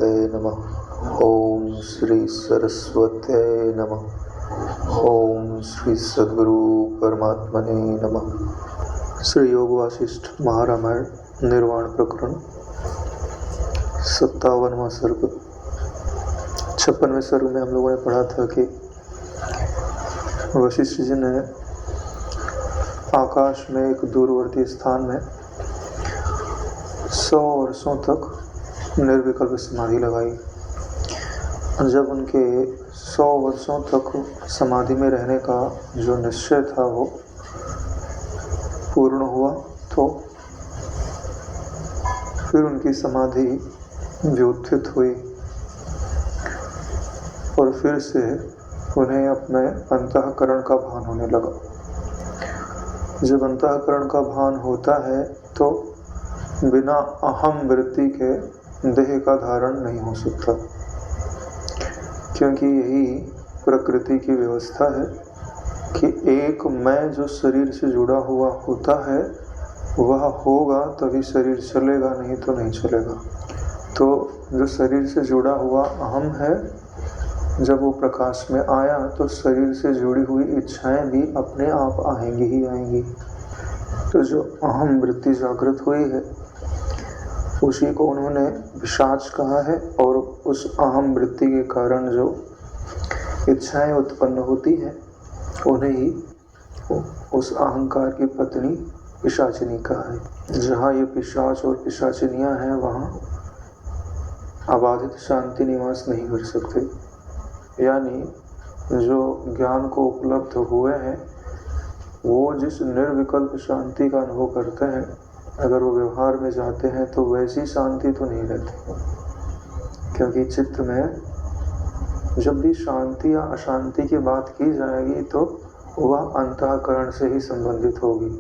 गणपतये नमः। ओम श्री सरस्वत्यै नमः। ओम श्री सद्गुरु परमात्मने नमः। श्री योग वासिष्ठ महारामायण निर्वाण प्रकरण 57वां सर्ग। 56वें सर्ग में हम लोगों ने पढ़ा था कि वशिष्ठ जी ने आकाश में एक दूरवर्ती स्थान में 100 वर्षों तक निर्विकल्प समाधि लगाई। जब उनके 100 वर्षों तक समाधि में रहने का जो निश्चय था वो पूर्ण हुआ तो फिर उनकी समाधि व्युत्थित हुई और फिर से उन्हें अपने अंतःकरण का भान होने लगा। जब अंतःकरण का भान होता है तो बिना अहम वृत्ति के देह का धारण नहीं हो सकता, क्योंकि यही प्रकृति की व्यवस्था है कि एक मैं जो शरीर से जुड़ा हुआ होता है वह होगा तभी शरीर चलेगा, नहीं तो नहीं चलेगा। तो जो शरीर से जुड़ा हुआ अहम है, जब वो प्रकाश में आया तो शरीर से जुड़ी हुई इच्छाएं भी अपने आप आएंगी ही आएंगी। तो जो अहम वृत्ति जागृत हुई है उसी को उन्होंने पिशाच कहा है, और उस अहम वृत्ति के कारण जो इच्छाएं उत्पन्न होती हैं उन्हें ही उस अहंकार की पत्नी पिशाचिनी कहा है। जहाँ ये पिशाच और पिशाचिनियाँ हैं वहाँ अबाधित शांति निवास नहीं कर सकते। यानी जो ज्ञान को उपलब्ध हुए हैं वो जिस निर्विकल्प शांति का अनुभव करते हैं, अगर वो व्यवहार में जाते हैं तो वैसी शांति तो नहीं रहती, क्योंकि चित्त में जब भी शांति या अशांति की बात की जाएगी तो वह अंतःकरण से ही संबंधित होगी,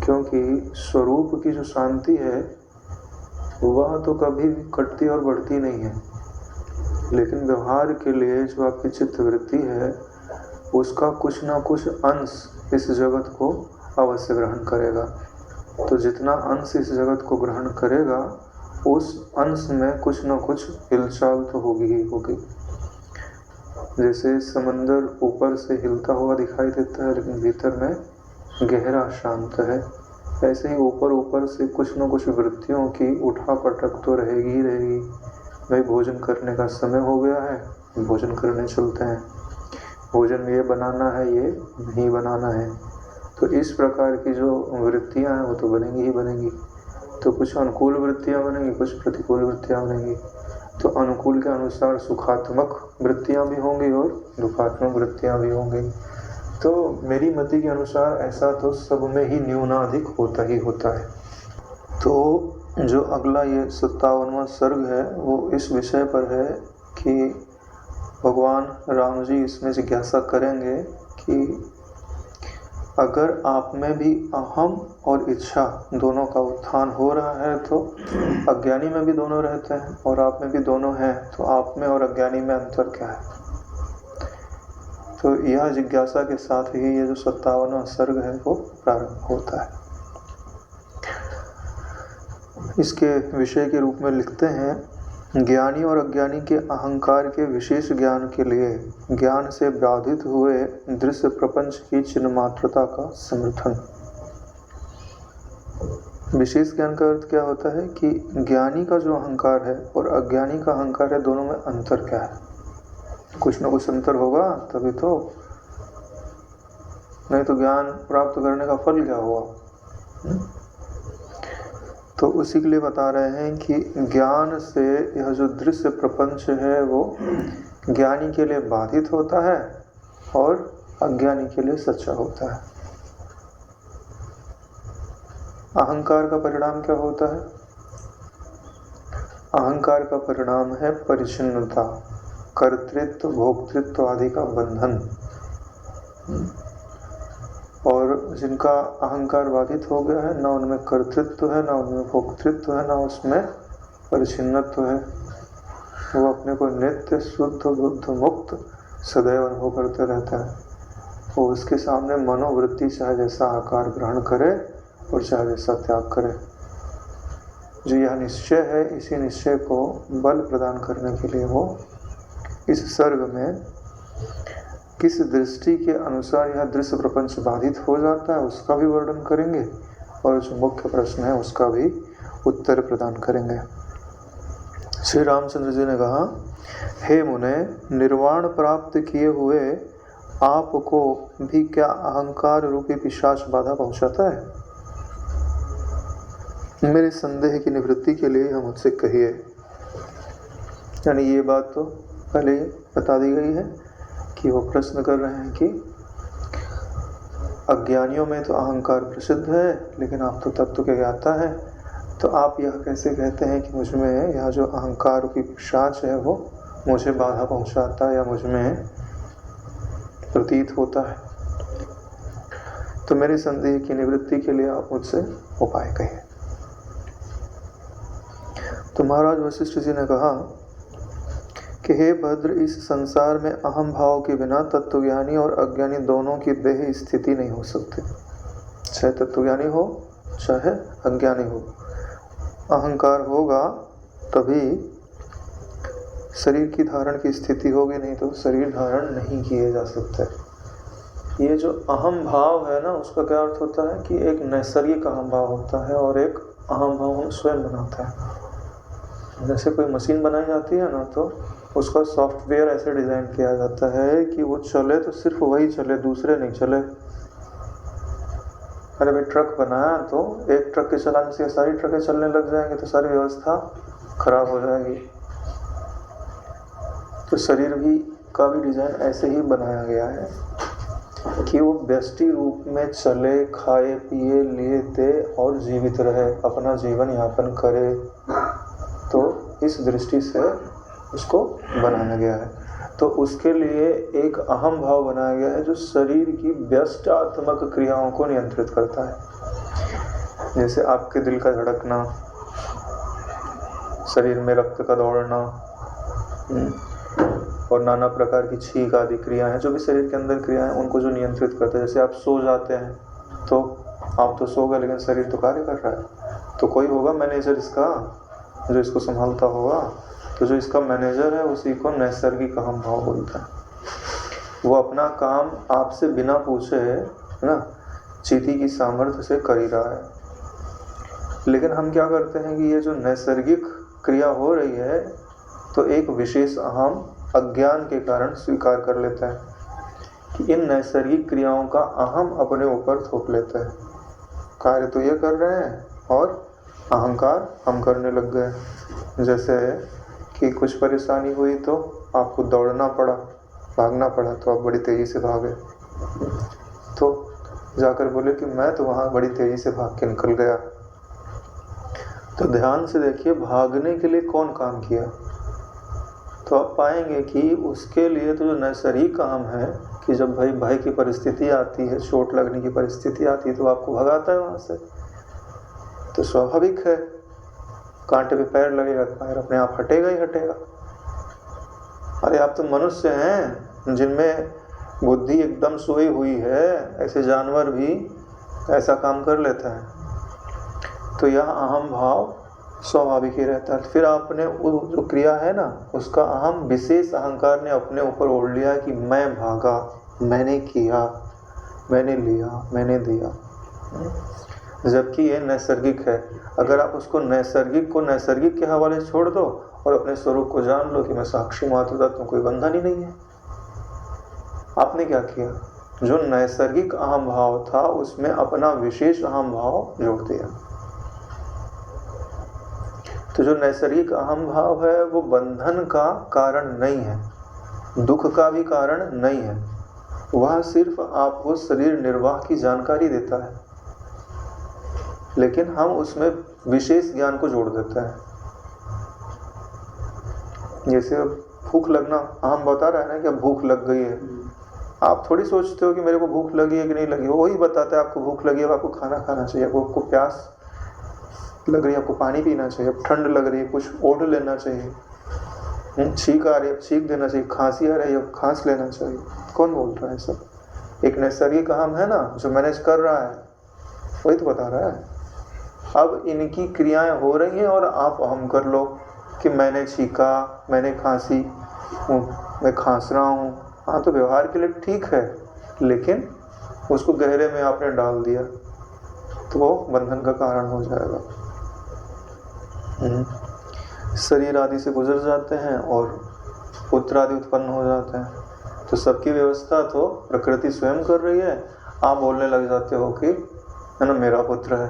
क्योंकि स्वरूप की जो शांति है वह तो कभी भी घटती और बढ़ती नहीं है, लेकिन व्यवहार के लिए जो आपकी चित्त वृत्ति है उसका कुछ ना कुछ अंश इस जगत को अवश्य ग्रहण करेगा। तो जितना अंश इस जगत को ग्रहण करेगा उस अंश में कुछ न कुछ हिलचाल तो होगी ही होगी। जैसे समंदर ऊपर से हिलता हुआ दिखाई देता है लेकिन भीतर में गहरा शांत है, ऐसे ही ऊपर ऊपर से कुछ न कुछ वृत्तियों की उठा पटक तो रहेगी ही रहेगी। भाई भोजन करने का समय हो गया है, भोजन करने चलते हैं, भोजन में ये बनाना है ये नहीं बनाना है। तो इस प्रकार की जो वृत्तियां हैं वो तो बनेंगी ही बनेंगी। तो कुछ अनुकूल वृत्तियां बनेंगी, कुछ प्रतिकूल वृत्तियां बनेंगी। तो अनुकूल के अनुसार सुखात्मक वृत्तियां भी होंगी और दुखात्मक वृत्तियां भी होंगी। तो मेरी मति के अनुसार ऐसा तो सब में ही न्यूनाधिक होता ही होता है। तो जो अगला ये 57वां सर्ग है वो इस विषय पर है कि भगवान राम जी इसमें जिज्ञासा करेंगे कि अगर आप में भी अहम और इच्छा दोनों का उत्थान हो रहा है तो अज्ञानी में भी दोनों रहते हैं, और आप में भी दोनों हैं तो आप में और अज्ञानी में अंतर क्या है। तो यह जिज्ञासा के साथ ही ये जो 57वां सर्ग है वो प्रारंभ होता है। इसके विषय के रूप में लिखते हैं, ज्ञानी और अज्ञानी के अहंकार के विशेष ज्ञान के लिए ज्ञान से बाधित हुए दृश्य प्रपंच की चिन्ह मात्रता का समर्थन। विशेष ज्ञान का अर्थ क्या होता है कि ज्ञानी का जो अहंकार है और अज्ञानी का अहंकार है, दोनों में अंतर क्या है। कुछ ना कुछ अंतर होगा तभी तो, नहीं तो ज्ञान प्राप्त करने का फल क्या हुआ। तो उसी के लिए बता रहे हैं कि ज्ञान से यह जो दृश्य प्रपंच है वो ज्ञानी के लिए बाधित होता है और अज्ञानी के लिए सच्चा होता है। अहंकार का परिणाम क्या होता है? अहंकार का परिणाम है परिच्छिन्नता, कर्तृत्व भोक्तृत्व आदि का बंधन। और जिनका अहंकार बाधित हो गया है, ना उनमें कर्तृत्व है, ना उनमें भोक्तृत्व है, ना उसमें परिच्छिन्नत्व है। वो अपने को नित्य शुद्ध बुद्ध मुक्त सदैव अनुभव करते रहता है। वो उसके सामने मनोवृत्ति चाहे जैसा आकार ग्रहण करे और चाहे जैसा त्याग करे। जो यह निश्चय है, इसी निश्चय को बल प्रदान करने के लिए वो इस सर्ग में किस दृष्टि के अनुसार यह दृश्य प्रपंच बाधित हो जाता है उसका भी वर्णन करेंगे, और जो मुख्य प्रश्न है उसका भी उत्तर प्रदान करेंगे। श्री रामचंद्र जी ने कहा, हे मुने, निर्वाण प्राप्त किए हुए आपको भी क्या अहंकार रूपी पिशाच बाधा पहुंचाता है? मेरे संदेह की निवृत्ति के लिए हम मुझसे कहिए। यानी ये बात तो पहले ही बता दी गई है कि वो प्रश्न कर रहे हैं कि अज्ञानियों में तो अहंकार प्रसिद्ध है, लेकिन आप तो तत्व के ज्ञाता हैं, तो आप यह कैसे कहते हैं कि मुझ में यह जो अहंकार की पिशाच है वो मुझे बाधा पहुंचाता है या मुझ में प्रतीत होता है? तो मेरे संदेह की निवृत्ति के लिए आप मुझसे उपाय कहिए। तो महाराज वशिष्ठ जी ने कहा कि हे भद्र, इस संसार में अहम भाव के बिना तत्वज्ञानी और अज्ञानी दोनों की देह स्थिति नहीं हो सकती। चाहे तत्वज्ञानी हो चाहे अज्ञानी हो, अहंकार होगा तभी शरीर की धारण की स्थिति होगी, नहीं तो शरीर धारण नहीं किए जा सकते। ये जो अहम भाव है ना, उसका क्या अर्थ होता है कि एक नैसर्गिक अहम भाव होता है और एक अहम भाव हम स्वयं बनाते हैं। जैसे कोई मशीन बनाई जाती है ना, तो उसका सॉफ्टवेयर ऐसे डिज़ाइन किया जाता है कि वो चले तो सिर्फ वही चले, दूसरे नहीं चले। अरे भाई ट्रक बनाया तो एक ट्रक के चलाने से सारी ट्रकें चलने लग जाएंगे तो सारी व्यवस्था खराब हो जाएगी। तो शरीर भी का भी डिज़ाइन ऐसे ही बनाया गया है कि वो व्यष्टि रूप में चले, खाए पिए लिए ते और जीवित रहे, अपना जीवन यापन करे। तो इस दृष्टि से उसको बनाया गया है। तो उसके लिए एक अहम भाव बनाया गया है जो शरीर की व्यष्टात्मक क्रियाओं को नियंत्रित करता है। जैसे आपके दिल का धड़कना, शरीर में रक्त का दौड़ना और नाना प्रकार की छींक आदि क्रियाएं हैं, जो भी शरीर के अंदर क्रियाएं उनको जो नियंत्रित करते हैं। जैसे आप सो जाते हैं तो आप तो सो गए, लेकिन शरीर तो कार्य कर रहा है। तो कोई होगा मैनेजर इसका, जो इसको संभालता होगा। तो जो इसका मैनेजर है उसी को नैसर्गिक अहम भाव बोलता है। वो अपना काम आपसे बिना पूछे ना चीटी की सामर्थ्य से कर ही रहा है। लेकिन हम क्या करते हैं कि ये जो नैसर्गिक क्रिया हो रही है तो एक विशेष अहम अज्ञान के कारण स्वीकार कर लेते हैं कि इन नैसर्गिक क्रियाओं का अहम अपने ऊपर थोप लेते हैं। कार्य तो ये कर रहे हैं और अहंकार हम करने लग गए। जैसे कि कुछ परेशानी हुई तो आपको दौड़ना पड़ा, भागना पड़ा, तो आप बड़ी तेज़ी से भागे। तो जाकर बोले कि मैं तो वहाँ बड़ी तेज़ी से भाग के निकल गया। तो ध्यान से देखिए, भागने के लिए कौन काम किया? तो आप पाएंगे कि उसके लिए तो जो नैसर्गिक काम है कि जब भय की परिस्थिति आती है, चोट लगने की परिस्थिति आती है, तो आपको भगाता है वहाँ से। तो स्वाभाविक है, कांटे पे पैर लगेगा, पैर अपने आप हटेगा ही हटेगा। अरे आप तो मनुष्य हैं जिनमें बुद्धि एकदम सोई हुई है, ऐसे जानवर भी ऐसा काम कर लेता है। तो यह अहम भाव स्वाभाविक ही रहता है। फिर आपने वो जो क्रिया है ना, उसका अहम विशेष अहंकार ने अपने ऊपर ओढ़ लिया कि मैं भागा, मैंने किया, मैंने लिया, मैंने दिया, जबकि ये नैसर्गिक है। अगर आप उसको नैसर्गिक को नैसर्गिक के हवाले छोड़ दो और अपने स्वरूप को जान लो कि मैं साक्षी मात्र तत्व, कोई बंधन ही नहीं है। आपने क्या किया? जो नैसर्गिक अहम भाव था उसमें अपना विशेष अहम भाव जोड़ दिया। तो जो नैसर्गिक अहम भाव है वो बंधन का कारण नहीं है, दुख का भी कारण नहीं है। वह सिर्फ आपको शरीर निर्वाह की जानकारी देता है, लेकिन हम उसमें विशेष ज्ञान को जोड़ देते हैं। जैसे भूख लगना, हम बता रहे हैं ना कि अब भूख लग गई है। आप थोड़ी सोचते हो कि मेरे को भूख लगी है कि नहीं लगी, वही बताता है आपको भूख लगी है, आपको खाना खाना चाहिए, आपको प्यास लग रही है, आपको पानी पीना चाहिए, ठंड लग रही है, कुछ ओढ़ लेना चाहिए, छींक आ रही है, छींक देना चाहिए, खांसी आ रही है, खांस लेना चाहिए। कौन बोल रहा है सब? एक नैसर्गिक अहम है ना जो मैनेज कर रहा है, वही तो बता रहा है। अब इनकी क्रियाएं हो रही हैं और आप अहम कर लो कि मैंने छींका, मैंने खांसी, मैं खांस रहा हूँ। हाँ, तो व्यवहार के लिए ठीक है, लेकिन उसको गहरे में आपने डाल दिया तो वो बंधन का कारण हो जाएगा। शरीर आदि से गुजर जाते हैं और पुत्र आदि उत्पन्न हो जाते हैं। तो सबकी व्यवस्था तो प्रकृति स्वयं कर रही है, आप बोलने लग जाते हो कि है ना, मेरा पुत्र है,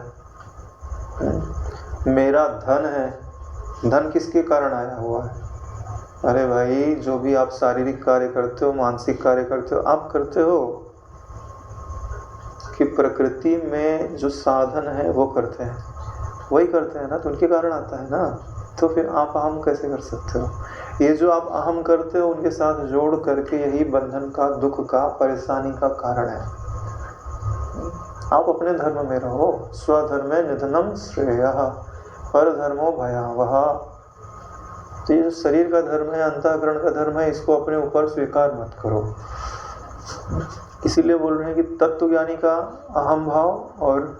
मेरा धन है। धन किसके कारण आया हुआ है? अरे भाई, जो भी आप शारीरिक कार्य करते हो, मानसिक कार्य करते हो, आप करते हो कि प्रकृति में जो साधन है वो करते हैं, वही करते हैं ना, तो उनके कारण आता है ना। तो फिर आप अहम कैसे कर सकते हो? ये जो आप अहम करते हो उनके साथ जोड़ करके यही बंधन का, दुख का, परेशानी का कारण है। आप अपने धर्म में रहो। स्वधर्मे निधनम श्रेयः परधर्मो भयावह। तो ये जो शरीर का धर्म है, अंतःकरण का धर्म है, इसको अपने ऊपर स्वीकार मत करो। इसीलिए बोल रहे हैं कि तत्वज्ञानी का अहम भाव और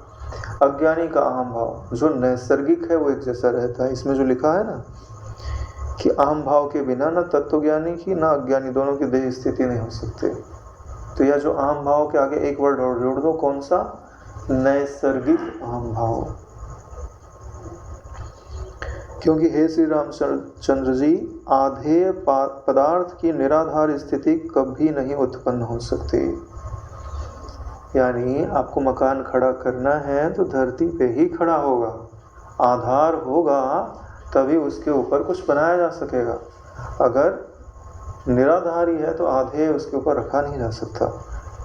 अज्ञानी का अहम भाव जो नैसर्गिक है वो एक जैसा रहता है। इसमें जो लिखा है ना कि अहम भाव के बिना ना तत्वज्ञानी की ना अज्ञानी दोनों की देह स्थिति नहीं हो सकती। तो यह जो अहम भाव के आगे एक वर्ड और जोड़ दो, कौन सा? नैसर्गिक अहम भाव। क्योंकि हे श्री रामचंद्र जी, आधेय पदार्थ की निराधार स्थिति कभी नहीं उत्पन्न हो सकती। यानी आपको मकान खड़ा करना है तो धरती पे ही खड़ा होगा, आधार होगा तभी उसके ऊपर कुछ बनाया जा सकेगा। अगर निराधारी है तो आधेय उसके ऊपर रखा नहीं जा सकता।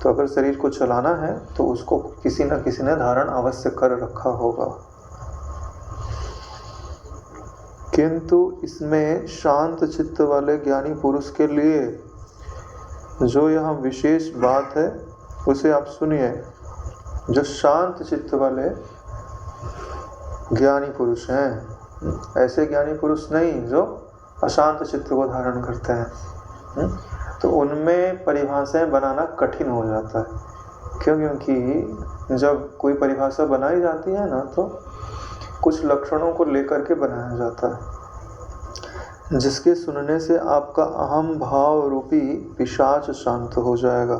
तो अगर शरीर को चलाना है तो उसको किसी न किसी ने धारण अवश्य कर रखा होगा। किंतु इसमें शांत चित्त वाले ज्ञानी पुरुष के लिए जो यहाँ विशेष बात है उसे आप सुनिए। जो शांत चित्त वाले ज्ञानी पुरुष हैं, ऐसे ज्ञानी पुरुष नहीं जो अशांत चित्त को धारण करते हैं, तो उनमें परिभाषाएं बनाना कठिन हो जाता है। क्यों? क्योंकि जब कोई परिभाषा बनाई जाती है ना तो कुछ लक्षणों को लेकर के बनाया जाता है, जिसके सुनने से आपका अहम भाव रूपी पिशाच शांत हो जाएगा।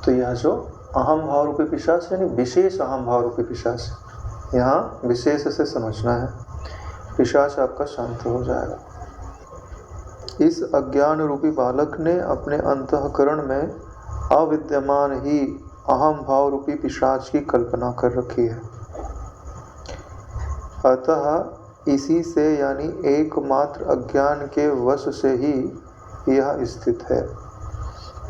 तो यह जो अहम भाव रूपी पिशाच यानी विशेष अहम भाव रूपी पिशाच, यहाँ विशेष से समझना है, पिशाच आपका शांत हो जाएगा। इस अज्ञान रूपी बालक ने अपने अंतःकरण में अविद्यमान ही अहम भाव रूपी पिशाच की कल्पना कर रखी है। अतः इसी से यानी एकमात्र अज्ञान के वश से ही यह स्थित है।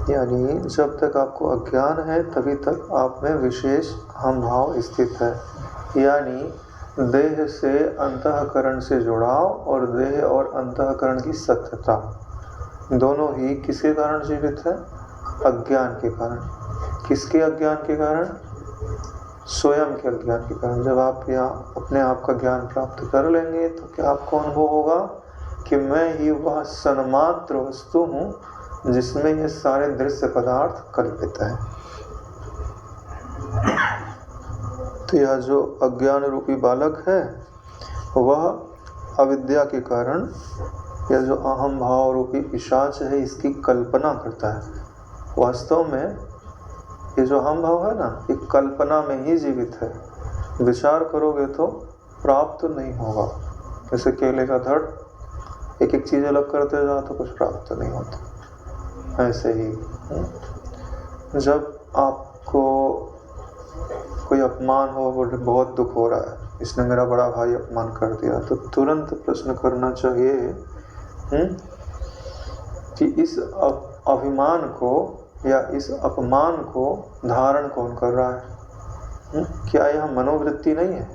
यानी जब तक आपको अज्ञान है तभी तक आप में विशेष अहम भाव स्थित है। यानी देह से अंतःकरण से जुड़ाव और देह और अंतःकरण की सत्यता दोनों ही किसके कारण जीवित है? अज्ञान के कारण। किसके अज्ञान के कारण? स्वयं के अज्ञान के कारण। जब आप यहाँ अपने आप का ज्ञान प्राप्त कर लेंगे तो क्या आपको अनुभव होगा कि मैं ही वह सन्मात्र वस्तु हूँ जिसमें ये सारे दृश्य पदार्थ कल्पित हैं। तो यह जो अज्ञान रूपी बालक है वह अविद्या के कारण यह जो अहम भाव रूपी पिशाच है इसकी कल्पना करता है। वास्तव में ये जो अहम भाव है ना, ये कल्पना में ही जीवित है। विचार करोगे तो प्राप्त नहीं होगा। जैसे केले का धड़, एक एक चीज़ अलग करते जाओ तो कुछ प्राप्त नहीं होता। ऐसे ही जब आपको कोई अपमान हो, बहुत दुख हो रहा है, इसने मेरा बड़ा भाई अपमान कर दिया, तो तुरंत प्रश्न करना चाहिए कि इस अभिमान को या इस अपमान को धारण कौन कर रहा है? क्या यह मनोवृत्ति नहीं है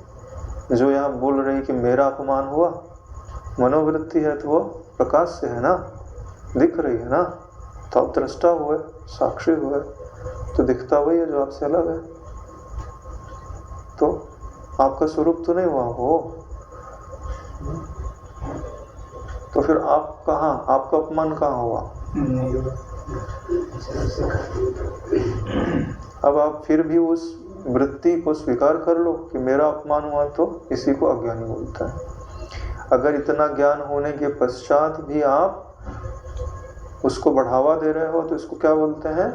जो यहाँ बोल रही कि मेरा अपमान हुआ? मनोवृत्ति है तो वो प्रकाश से है ना, दिख रही है ना, तो आप दृष्टा हुए, साक्षी हुए, तो दिखता वही है जो आपसे अलग है। तो आपका स्वरूप तो नहीं हुआ हो, तो फिर आप कहाँ, आपका अपमान कहाँ हुआ? अब आप फिर भी उस वृत्ति को स्वीकार कर लो कि मेरा अपमान हुआ, तो इसी को अज्ञानी बोलता है। अगर इतना ज्ञान होने के पश्चात भी आप उसको बढ़ावा दे रहे हो तो इसको क्या बोलते हैं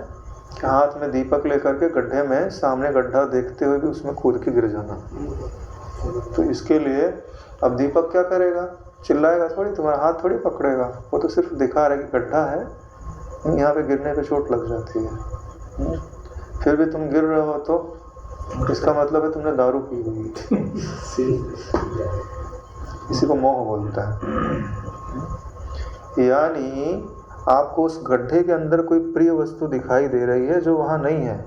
कि हाथ में दीपक लेकर के गड्ढे में, सामने गड्ढा देखते हुए भी उसमें कूद के गिर जाना। तो इसके लिए अब दीपक क्या करेगा, चिल्लाएगा थोड़ी, तुम्हारा हाथ थोड़ी पकड़ेगा, वो तो सिर्फ दिखा रहा है कि गड्ढा है, यहाँ पे गिरने पे चोट लग जाती है। फिर भी तुम गिर रहे हो तो इसका मतलब है तुमने दारू पी हुई। इसी को मोह बोलता है। यानी आपको उस गड्ढे के अंदर कोई प्रिय वस्तु दिखाई दे रही है जो वहाँ नहीं है,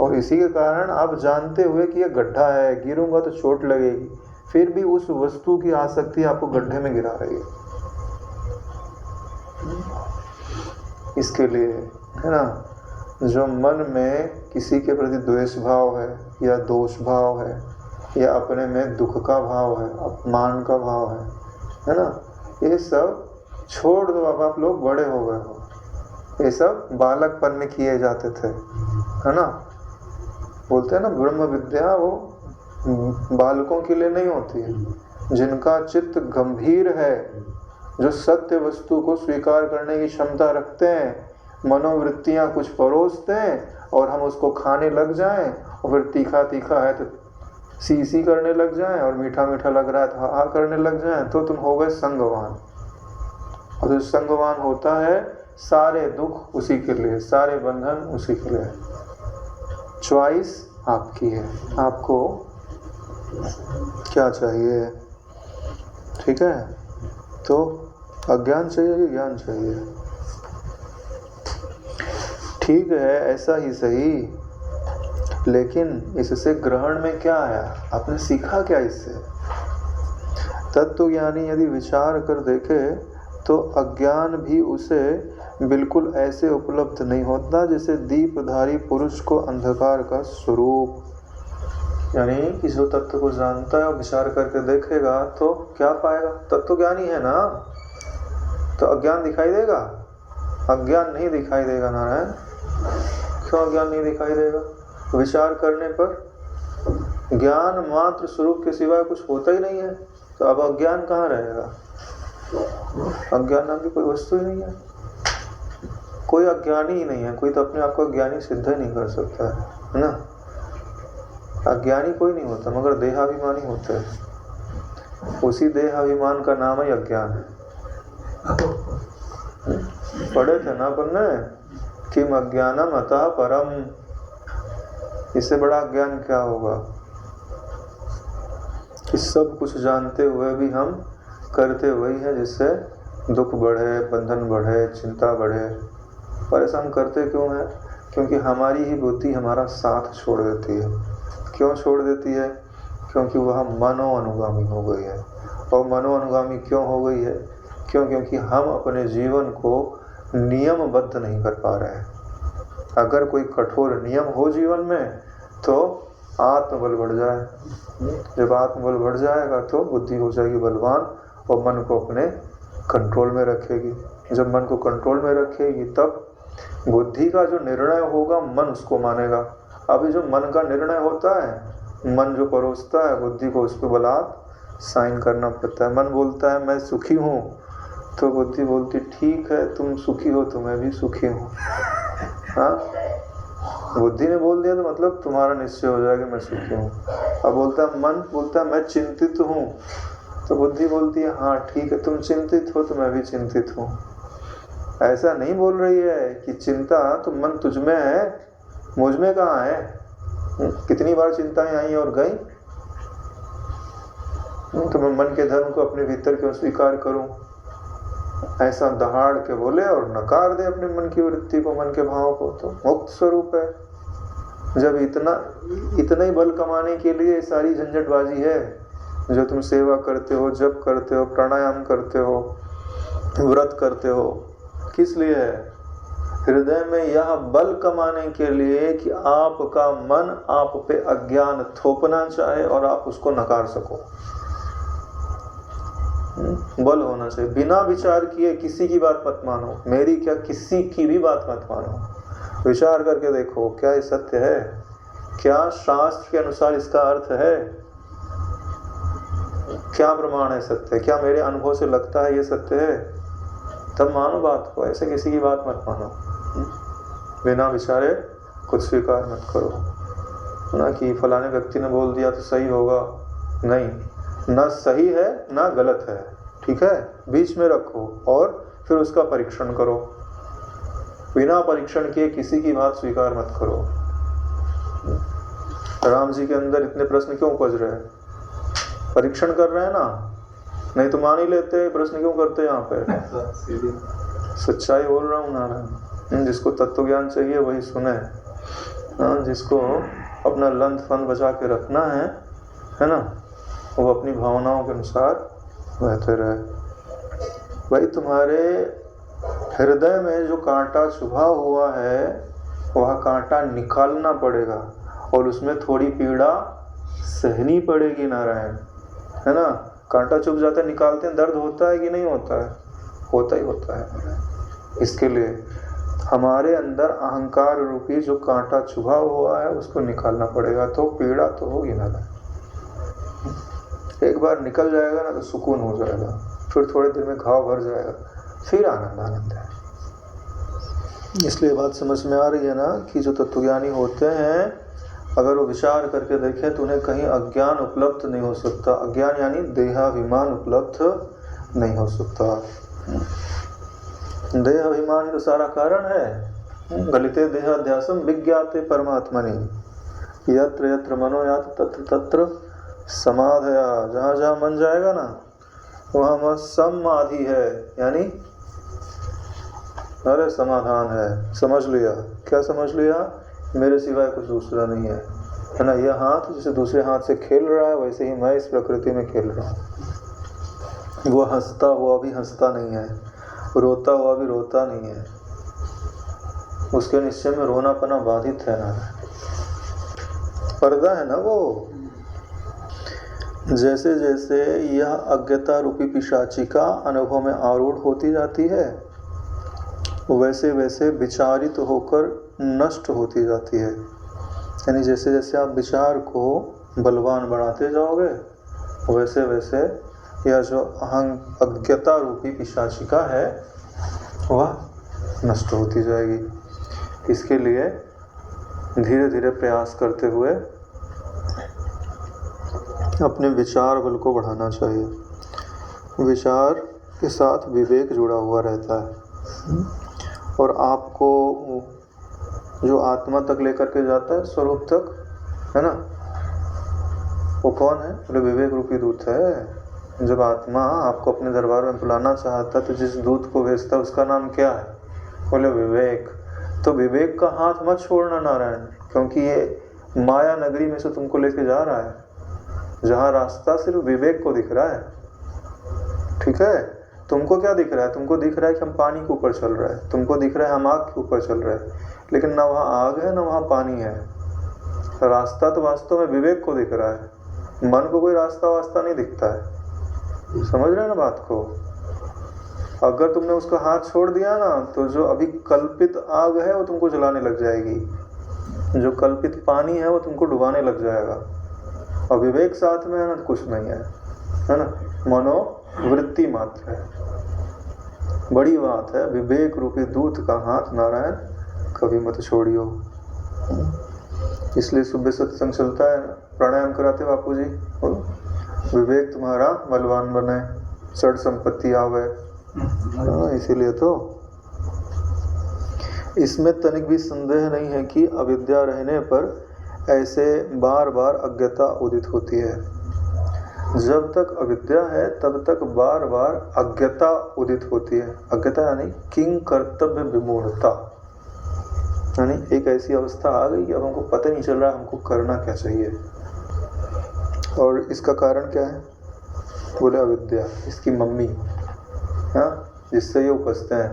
और इसी के कारण आप जानते हुए कि ये गड्ढा है, गिरूंगा तो चोट लगेगी, फिर भी उस वस्तु की आसक्ति आपको गड्ढे में गिरा रही है। इसके लिए है ना, जो मन में किसी के प्रति द्वेष भाव है या दोष भाव है या अपने में दुख का भाव है, अपमान का भाव है ना, ये सब छोड़ दो। अब आप लोग बड़े हो गए हो, ये सब बालकपन में किए जाते थे, है ना। बोलते हैं ना ब्रह्म विद्या वो बालकों के लिए नहीं होती है। जिनका चित्त गंभीर है, जो सत्य वस्तु को स्वीकार करने की क्षमता रखते हैं, मनोवृत्तियां कुछ परोसते हैं और हम उसको खाने लग जाएं, और फिर तीखा तीखा है तो सी सी करने लग जाएं, और मीठा मीठा लग रहा है तो हा करने लग जाएं, तो तुम हो गए संगवान। और जो संगवान होता है, सारे दुख उसी के लिए, सारे बंधन उसी के लिए। चॉइस आपकी है, आपको क्या चाहिए, ठीक है। तो अज्ञान चाहिए कि ज्ञान चाहिए, ठीक है, ऐसा ही सही, लेकिन इससे ग्रहण में क्या आया, आपने सीखा क्या इससे। तत्वज्ञानी यदि विचार कर देखे तो अज्ञान भी उसे बिल्कुल ऐसे उपलब्ध नहीं होता जैसे दीपधारी पुरुष को अंधकार का स्वरूप। यानी कि जो तत्व को जानता है और विचार करके देखेगा तो क्या पाएगा, तत्वज्ञानी है ना, तो अज्ञान दिखाई देगा, अज्ञान नहीं दिखाई देगा। नारायण, क्यों अज्ञान नहीं दिखाई देगा, विचार करने पर ज्ञान मात्र स्वरूप के सिवाय कुछ होता ही नहीं है, तो अब अज्ञान कहाँ रहेगा। अज्ञान नाम की कोई वस्तु ही नहीं है, कोई अज्ञानी ही नहीं है, कोई तो अपने आप को अज्ञानी सिद्ध ही नहीं कर सकता है ना। अज्ञानी कोई नहीं होता मगर देहाभिमानी होते हैं, उसी देहाभिमान का नाम ही अज्ञान है। पढ़े थे ना अपन ने, किम अज्ञानम अतः परम, इससे बड़ा अज्ञान क्या होगा कि सब कुछ जानते हुए भी हम करते वही है जिससे दुख बढ़े, बंधन बढ़े, चिंता बढ़े। पर ऐसा हम करते क्यों है, क्योंकि हमारी ही बुद्धि हमारा साथ छोड़ देती है। क्यों छोड़ देती है, क्योंकि वह मनोअनुगामी हो गई है। और मनोअनुगामी क्यों हो गई है, क्योंकि हम अपने जीवन को नियमबद्ध नहीं कर पा रहे हैं। अगर कोई कठोर नियम हो जीवन में तो आत्मबल बढ़ जाए, जब आत्मबल बढ़ जाएगा तो बुद्धि हो जाएगी बलवान और मन को अपने कंट्रोल में रखेगी। जब मन को कंट्रोल में रखेगी तब बुद्धि का जो निर्णय होगा मन उसको मानेगा। अभी जो मन का निर्णय होता है, मन जो परोसता है बुद्धि को, उस पर बलात् साइन करना पड़ता है। मन बोलता है मैं सुखी हूँ, तो बुद्धि बोलती ठीक है तुम सुखी हो तो मैं भी सुखी हूँ। हाँ, बुद्धि ने बोल दिया तो मतलब तुम्हारा निश्चय हो जाएगा मैं सुखी हूँ। अब बोलता है मन बोलता है मैं चिंतित हूँ, तो बुद्धि बोलती है हाँ ठीक है तुम चिंतित हो तो मैं भी चिंतित हूँ। ऐसा नहीं बोल रही है कि चिंता तो मन तुझमें है, मुझ में कहाँ है। कितनी बार चिंताएं आई और गई, तो मैं मन के धर्म को अपने भीतर क्यों स्वीकार करूं। ऐसा दहाड़ के बोले और नकार दे अपने मन की वृत्ति को, मन के भाव को, तो मुक्त स्वरूप है। जब इतना ही बल कमाने के लिए सारी झंझटबाजी है, जो तुम सेवा करते हो, जप करते हो, प्राणायाम करते हो, व्रत करते हो, किस लिए है? हृदय में यह बल कमाने के लिए कि आपका मन आप पे अज्ञान थोपना चाहे और आप उसको नकार सको। बल होना चाहिए। बिना विचार किए किसी की बात मत मानो, मेरी क्या किसी की भी बात मत मानो। विचार करके देखो क्या ये सत्य है, क्या शास्त्र के अनुसार इसका अर्थ है? क्या प्रमाण है सत्य? क्या मेरे अनुभव से लगता है ये सत्य है? तब मानो बात को, ऐसे किसी की बात मत मानो। बिना विचारे कुछ स्वीकार मत करो ना कि फलाने व्यक्ति ने बोल दिया तो सही होगा। नहीं, ना सही है ना गलत है, ठीक है, बीच में रखो और फिर उसका परीक्षण करो। बिना परीक्षण किए किसी की बात स्वीकार मत करो। राम जी के अंदर इतने प्रश्न क्यों उपज रहे हैं? परीक्षण कर रहे हैं ना, नहीं तो मान ही लेते। प्रश्न क्यों करते हैं यहाँ पे? सच्चाई बोल रहा हूँ नारायण। जिसको तत्व ज्ञान चाहिए वही सुने, जिसको अपना लंथ फंद बचा के रखना है ना, वो अपनी भावनाओं के अनुसार बहते रहे। भाई तुम्हारे हृदय में जो कांटा चुभा हुआ है वह कांटा निकालना पड़ेगा और उसमें थोड़ी पीड़ा सहनी पड़ेगी नारायण, है ना। कांटा चुभ जाता है, निकालते हैं, दर्द होता है कि नहीं होता है? होता ही होता है। इसके लिए हमारे अंदर अहंकार रूपी जो कांटा चुभा हुआ है उसको निकालना पड़ेगा, तो पीड़ा तो होगी ना। एक बार निकल जाएगा ना तो सुकून हो जाएगा, फिर थोड़े देर में घाव भर जाएगा, फिर आनंद है। इसलिए बात समझ में आ रही है ना कि जो तत्वज्ञानी होते हैं अगर वो विचार करके देखें तो उन्हें कहीं अज्ञान उपलब्ध नहीं हो सकता। अज्ञान यानी देहाभिमान उपलब्ध नहीं हो सकता। देहाभिमान ही तो सारा कारण है। गलिते देहाध्यासम विज्ञाते परमात्मनि यत्र यत्र मनो याति तत्र तत्र समाधया। जहाँ जहाँ मन जाएगा ना वहाँ समाधि है, यानी अरे समाधान है। समझ लिया? क्या समझ लिया? मेरे सिवाय कुछ दूसरा नहीं है ना। यह हाथ जैसे दूसरे हाथ से खेल रहा है वैसे ही मैं इस प्रकृति में खेल रहा हूँ। वो हंसता हुआ भी हंसता नहीं है, रोता हुआ भी रोता नहीं है। उसके निश्चय में रोना पना बाधित है ना, पर्दा है ना वो। जैसे जैसे यह अज्ञता रूपी पिशाचिका अनुभव में आरूढ़ होती जाती है वैसे वैसे विचारित होकर नष्ट होती जाती है। यानी जैसे जैसे आप विचार को बलवान बढ़ाते जाओगे वैसे वैसे यह जो अज्ञता रूपी पिशाचिका है वह नष्ट होती जाएगी। इसके लिए धीरे धीरे प्रयास करते हुए अपने विचार बल को बढ़ाना चाहिए। विचार के साथ विवेक जुड़ा हुआ रहता है और आपको जो आत्मा तक लेकर के जाता है, स्वरूप तक, है ना, वो कौन है? बोले विवेक रूपी दूत है। जब आत्मा आपको अपने दरबार में बुलाना चाहता है तो जिस दूत को भेजता है उसका नाम क्या है? बोले विवेक। तो विवेक का हाथ मत छोड़ना नारायण, क्योंकि ये माया नगरी में से तुमको लेके जा रहा है जहाँ रास्ता सिर्फ विवेक को दिख रहा है। ठीक है, तुमको क्या दिख रहा है? तुमको दिख रहा है कि हम पानी के ऊपर चल रहे हैं, तुमको दिख रहा है हम आग के ऊपर चल रहे हैं, लेकिन ना वहाँ आग है ना वहाँ पानी है। रास्ता तो वास्तव में विवेक को दिख रहा है, मन को कोई रास्ता वास्ता नहीं दिखता है। समझ रहे हैं ना बात को? अगर तुमने उसका हाथ छोड़ दिया ना तो जो अभी कल्पित आग है वो तुमको जलाने लग जाएगी, जो कल्पित पानी है वो तुमको डुबाने लग जाएगा। और विवेक साथ में है ना तो कुछ नहीं है ना, मनोवृत्ति मात्र है। बड़ी बात है, विवेक रूपी दूत का हाथ नारायण कभी मत छोड़ियो। इसलिए सुबह सत्संग चलता है, प्राणायाम कराते बापू जी, विवेक तुम्हारा बलवान बने, सड़ संपत्ति आवे। इसीलिए तो इसमें तनिक भी संदेह नहीं है कि अविद्या रहने पर ऐसे बार बार अज्ञता उदित होती है। जब तक अविद्या है तब तक बार बार अज्ञता उदित होती है। अज्ञता यानी किंग कर्तव्य विमूढ़ता, यानी एक ऐसी अवस्था आ गई कि अब हमको पता नहीं चल रहा हमको करना क्या चाहिए। और इसका कारण क्या है? बोले अविद्या, इसकी मम्मी, हाँ, जिससे ये उपजते हैं।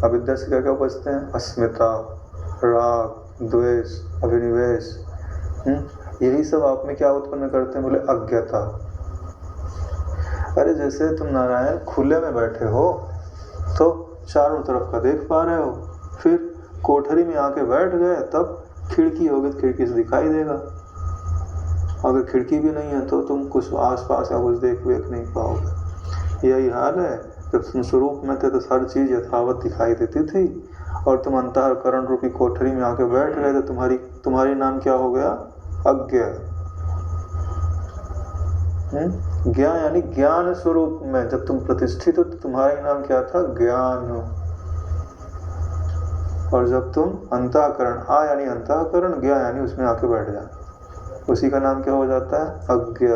अविद्या से क्या क्या उपजते हैं? अस्मिता, राग, द्वेष, अभिनिवेश। यही सब आप में क्या उत्पन्न करते हैं? बोले अज्ञता। अरे जैसे तुम नारायण खुले में बैठे हो तो चारों तरफ का देख पा रहे हो, फिर कोठरी में आके बैठ गए तब खिड़की होगी तो खिड़की से दिखाई देगा, अगर खिड़की भी नहीं है तो तुम कुछ आसपास का कुछ देख नहीं पाओगे। यही हाल है, जब तुम स्वरूप में थे तो हर चीज यथावत दिखाई देती थी, और तुम अंतःकरण रूपी कोठरी में आके बैठ गए तो तुम्हारी नाम क्या हो गया? अज्ञा। ज्ञान यानी ज्ञान स्वरूप में जब तुम प्रतिष्ठित हो तो तुम्हारा नाम क्या था? ज्ञान। और जब तुम अंतःकरण, आ यानी अंतःकरण, ज्ञा यानी उसमें आके बैठ जाना, उसी का नाम क्या हो जाता है? अज्ञा।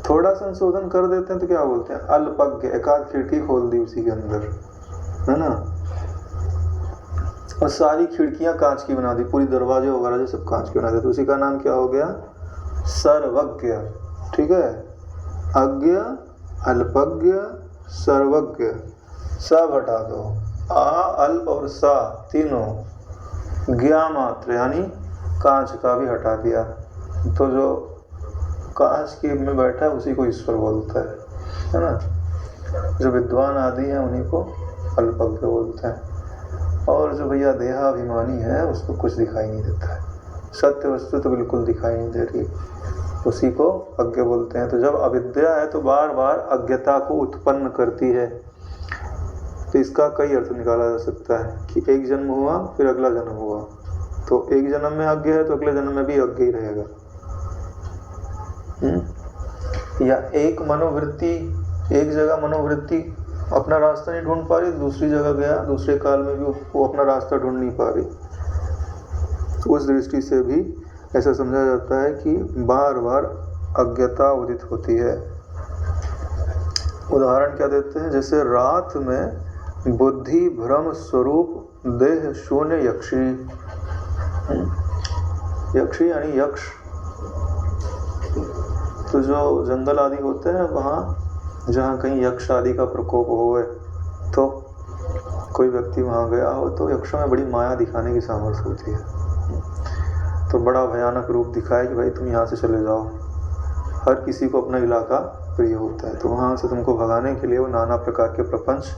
थोड़ा संशोधन कर देते हैं तो क्या बोलते हैं? अल्पज्ञ। एकाध खिड़की खोल दी उसी के अंदर, है ना, और सारी खिड़कियां कांच की बना दी, पूरी दरवाजे वगैरह जो सब कांच के बना दी, तो उसी का नाम क्या हो गया? सर्वज्ञ। ठीक है, अज्ञ, अल्पज्ञ, सर्वज्ञ। सब हटा दो, आ, अल्प और सा तीनों, ज्ञा मात्र यानी कांच का भी हटा दिया, तो जो कांच के में बैठा है उसी को ईश्वर बोलता है ना। जो विद्वान आदि है उन्हीं को अल्पज्ञ बोलते हैं, और जो भैया देहाभिमानी है उसको कुछ दिखाई नहीं देता है, सत्य वस्तु तो बिल्कुल दिखाई नहीं दे रही, उसी को अज्ञ बोलते हैं। तो जब अविद्या है तो बार बार अज्ञता को उत्पन्न करती है। तो इसका कई अर्थ निकाला जा सकता है कि एक जन्म हुआ फिर अगला जन्म हुआ, तो एक जन्म में अज्ञ है तो अगले जन्म में भी अज्ञ ही रहेगा। या एक मनोवृत्ति, एक जगह मनोवृत्ति अपना रास्ता नहीं ढूंढ पा रही, दूसरी जगह गया, दूसरे काल में भी वो अपना रास्ता ढूंढ नहीं पा रही। उस दृष्टि से भी ऐसा समझा जाता है कि बार बार अज्ञता उदित होती है। उदाहरण क्या देते हैं? जैसे रात में बुद्धि भ्रम स्वरूप देह शून्य यक्षी। यक्षी यानी यक्ष, तो जो जंगल आदि होते हैं वहाँ जहाँ कहीं यक्ष आदि का प्रकोप होए तो कोई व्यक्ति वहाँ गया हो तो यक्षों में बड़ी माया दिखाने की सामर्थ्य होती है, तो बड़ा भयानक रूप दिखाए कि भाई तुम यहाँ से चले जाओ। हर किसी को अपना इलाका प्रिय होता है, तो वहाँ से तुमको भगाने के लिए वो नाना प्रकार के प्रपंच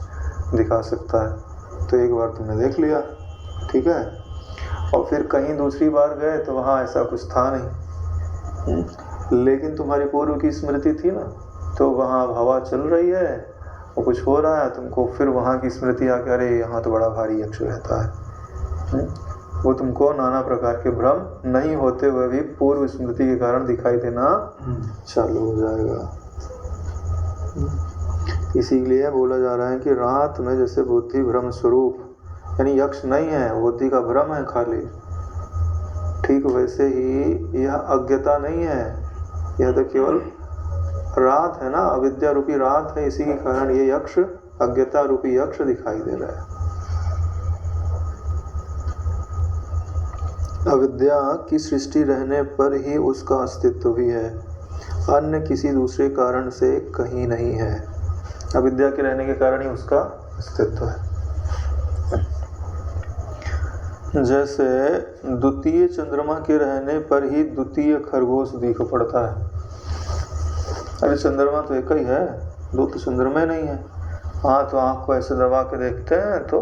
दिखा सकता है। तो एक बार तुमने देख लिया, ठीक है, और फिर कहीं दूसरी बार गए तो वहाँ ऐसा कुछ था नहीं, लेकिन तुम्हारी पूर्व की स्मृति थी ना, तो वहाँ हवा चल रही है और कुछ हो रहा है, तुमको फिर वहाँ की स्मृति आके अरे यहाँ तो बड़ा भारी यक्ष रहता है, वो तुमको नाना प्रकार के भ्रम नहीं होते हुए भी पूर्व स्मृति के कारण दिखाई देना चालू हो जाएगा। इसीलिए बोला जा रहा है कि रात में जैसे बुद्धि भ्रम स्वरूप, यानी यक्ष नहीं है, बुद्धि का भ्रम है खाली, ठीक वैसे ही यह अज्ञता नहीं है, यह तो केवल रात है ना, अविद्या रूपी रात है, इसी के कारण ये यक्ष, अज्ञता रूपी यक्ष दिखाई दे रहा है। अविद्या की सृष्टि रहने पर ही उसका अस्तित्व भी है, अन्य किसी दूसरे कारण से कहीं नहीं है। अविद्या के रहने के कारण ही उसका अस्तित्व है। जैसे द्वितीय चंद्रमा के रहने पर ही द्वितीय खरगोश दिख पड़ता है। अरे चंद्रमा तो एक ही है, दो तो चंद्रमा नहीं है। हाँ, तो आँख को ऐसे दबा के देखते हैं तो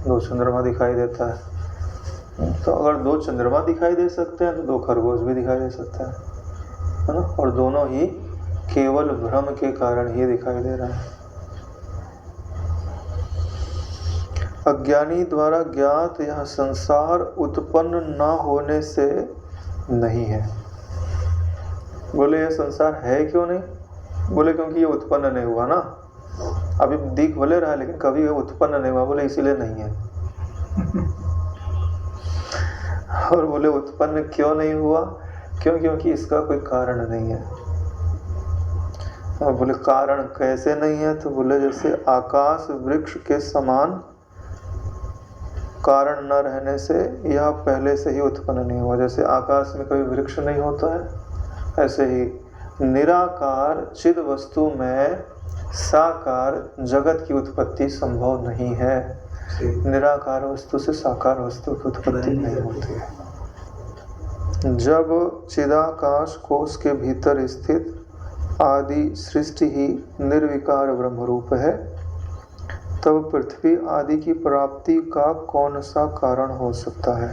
दो चंद्रमा दिखाई देता है। तो अगर दो चंद्रमा दिखाई दे सकते हैं तो दो खरगोश भी दिखाई दे सकता है ना, और दोनों ही केवल भ्रम के कारण ही दिखाई दे रहा है। अज्ञानी द्वारा ज्ञात यह संसार उत्पन्न न होने से नहीं है। बोले यह संसार है क्यों नहीं? बोले क्योंकि ये उत्पन्न नहीं हुआ ना, अभी दिख भले रहा लेकिन कभी ये उत्पन्न नहीं हुआ, बोले इसीलिए नहीं है। और बोले उत्पन्न क्यों नहीं हुआ? क्योंकि इसका कोई कारण नहीं है। और बोले कारण कैसे नहीं है? तो बोले जैसे आकाश वृक्ष के समान कारण न रहने से यह पहले से ही उत्पन्न नहीं हुआ। जैसे आकाश में कभी वृक्ष नहीं होता है, ऐसे ही निराकार चिद वस्तु में साकार जगत की उत्पत्ति संभव नहीं है। निराकार वस्तु से साकार वस्तु की उत्पत्ति नहीं होती है। जब चिदाकाश कोश के भीतर स्थित आदि सृष्टि ही निर्विकार ब्रह्म रूप है, तब पृथ्वी आदि की प्राप्ति का कौन सा कारण हो सकता है?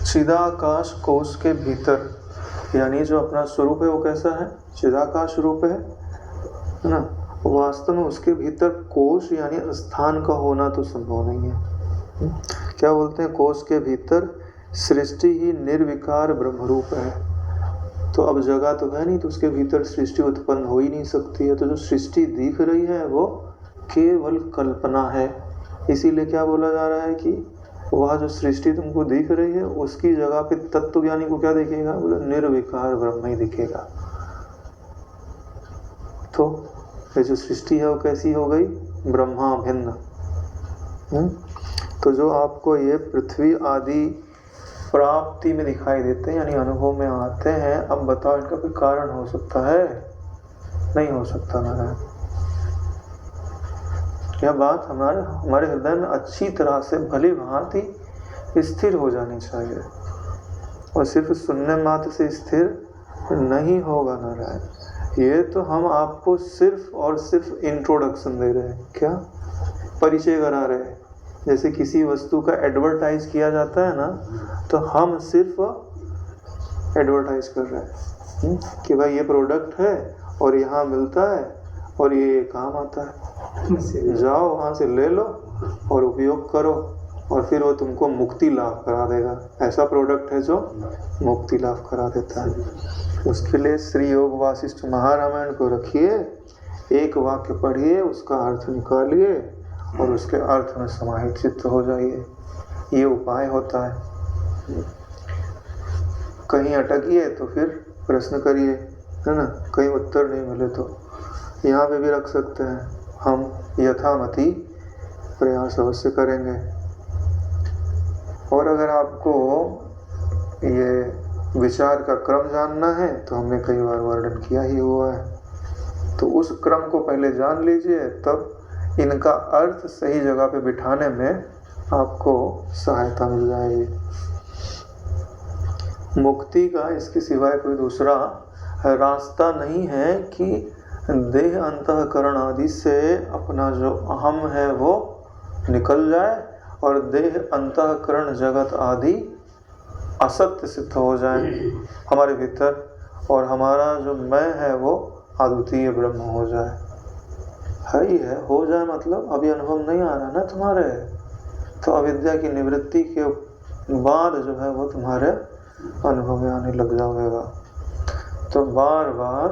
चिदाकाश कोश के भीतर, यानी जो अपना स्वरूप है वो कैसा है? चिदाकाश रूप है ना। वास्तव में उसके भीतर कोश यानी स्थान का होना तो संभव नहीं है। क्या बोलते हैं? कोश के भीतर सृष्टि ही निर्विकार ब्रह्मरूप है। तो अब जगह तो है नहीं, तो उसके भीतर सृष्टि उत्पन्न हो ही नहीं सकती है। तो जो सृष्टि दिख रही है वो केवल कल्पना है। इसीलिए क्या बोला जा रहा है कि वह जो सृष्टि तुमको दिख रही है उसकी जगह पे तत्व ज्ञानी को क्या दिखेगा? बोले निर्विकार ब्रह्म ही दिखेगा। तो ये जो सृष्टि है वो कैसी हो गई? ब्रह्मा भिन्न। तो जो आपको ये पृथ्वी आदि प्राप्ति में दिखाई देते हैं यानी अनुभव में आते हैं, अब बताओ इनका कोई कारण हो सकता है? नहीं हो सकता नारायण। यह बात हमारे हृदय में अच्छी तरह से भली भांति स्थिर हो जानी चाहिए, और सिर्फ सुनने मात्र से स्थिर नहीं होगा नारायण। ये तो हम आपको सिर्फ और सिर्फ इंट्रोडक्शन दे रहे हैं, क्या परिचय करा रहे हैं। जैसे किसी वस्तु का एडवर्टाइज किया जाता है ना, तो हम सिर्फ एडवर्टाइज कर रहे हैं कि भाई ये प्रोडक्ट है और यहाँ मिलता है और ये काम आता है, जाओ वहाँ से ले लो और उपयोग करो और फिर वो तुमको मुक्ति लाभ करा देगा। ऐसा प्रोडक्ट है जो मुक्ति लाभ करा देता है। उसके लिए श्री योग वासिष्ठ महारामायण को रखिए, एक वाक्य पढ़िए, उसका अर्थ निकालिए और उसके अर्थ में समाहित चित्त हो जाइए। ये उपाय होता है। कहीं अटकिए तो फिर प्रश्न करिए, है ना। कहीं उत्तर नहीं मिले तो यहाँ पे भी रख सकते हैं। हम यथामति प्रयास अवश्य करेंगे। और अगर आपको ये विचार का क्रम जानना है तो हमने कई बार वर्णन किया ही हुआ है, तो उस क्रम को पहले जान लीजिए, तब इनका अर्थ सही जगह पे बिठाने में आपको सहायता मिल जाएगी। मुक्ति का इसके सिवाय कोई दूसरा रास्ता नहीं है कि देह अंतःकरण आदि से अपना जो अहम है वो निकल जाए और देह अंतःकरण जगत आदि असत्य सिद्ध हो जाए हमारे भीतर, और हमारा जो मैं है वो अद्वितीय ब्रह्म हो जाए। है ही है, हो जाए मतलब अभी अनुभव नहीं आ रहा ना तुम्हारे, तो अविद्या की निवृत्ति के बाद जो है वो तुम्हारे अनुभव में आने लग जाएगा। तो बार बार